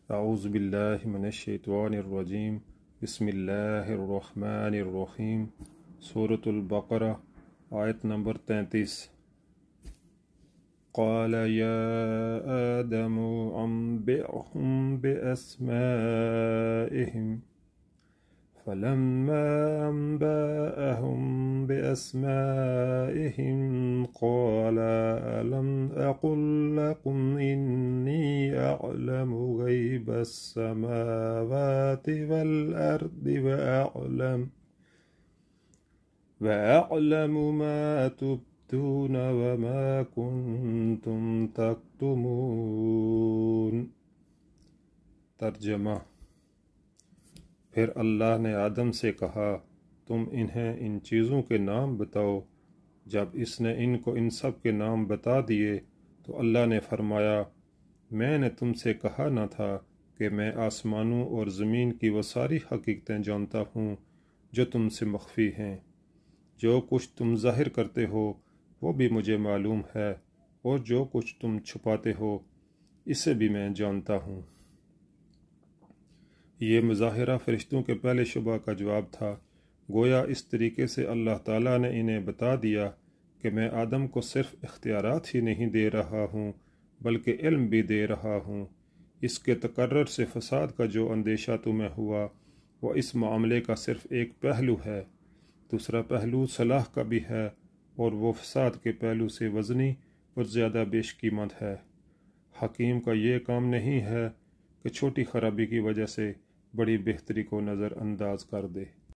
अऊज़ु बिल्लाहि मिनश्शैतानिर्रजीम बिस्मिल्लाहिर्रहमानिर्रहीम। सूरतुल बक़रा आयत नंबर 33। क़ाल या आदमु अंबिअहुम बिअस्माइहिम फ़लम्मा अंबअहुम बिअस्माइहिम क़ाल अलम अक़ुल लकुम इन्नी अअलमु ग़ैबस समावाति वल अर्दि व अअलमु मा तुब्दून व मा कुन्तुम तक्तुमून। तर्जमा। फिर अल्लाह ने आदम से कहा, तुम इन्हें इन चीज़ों के नाम बताओ। जब इसने इनको इन सब के नाम बता दिए तो अल्लाह ने फरमाया, मैंने तुमसे कहा न था कि मैं आसमानों और ज़मीन की वो सारी हकीकतें जानता हूँ जो तुमसे मख्फी हैं। जो कुछ तुम ज़ाहिर करते हो वो भी मुझे मालूम है, और जो कुछ तुम छुपाते हो इसे भी मैं जानता हूँ। ये मुज़ाहिरा फ़रिश्तों के पहले शुबा का जवाब था। गोया इस तरीके से अल्लाह ताला ने इन्हें बता दिया कि मैं आदम को सिर्फ़ इख्तियारात ही नहीं दे रहा हूँ बल्कि इल्म भी दे रहा हूँ। इसके तकर्रर से फ़साद का जो अंदेशा तुम्हें हुआ वह इस मामले का सिर्फ़ एक पहलू है। दूसरा पहलू सलाह का भी है, और वो फ़साद के पहलू से वज़नी और ज़्यादा बेशकीमत है। हकीम का ये काम नहीं है कि छोटी खराबी की वजह से बड़ी बेहतरी को नज़रअंदाज कर दे।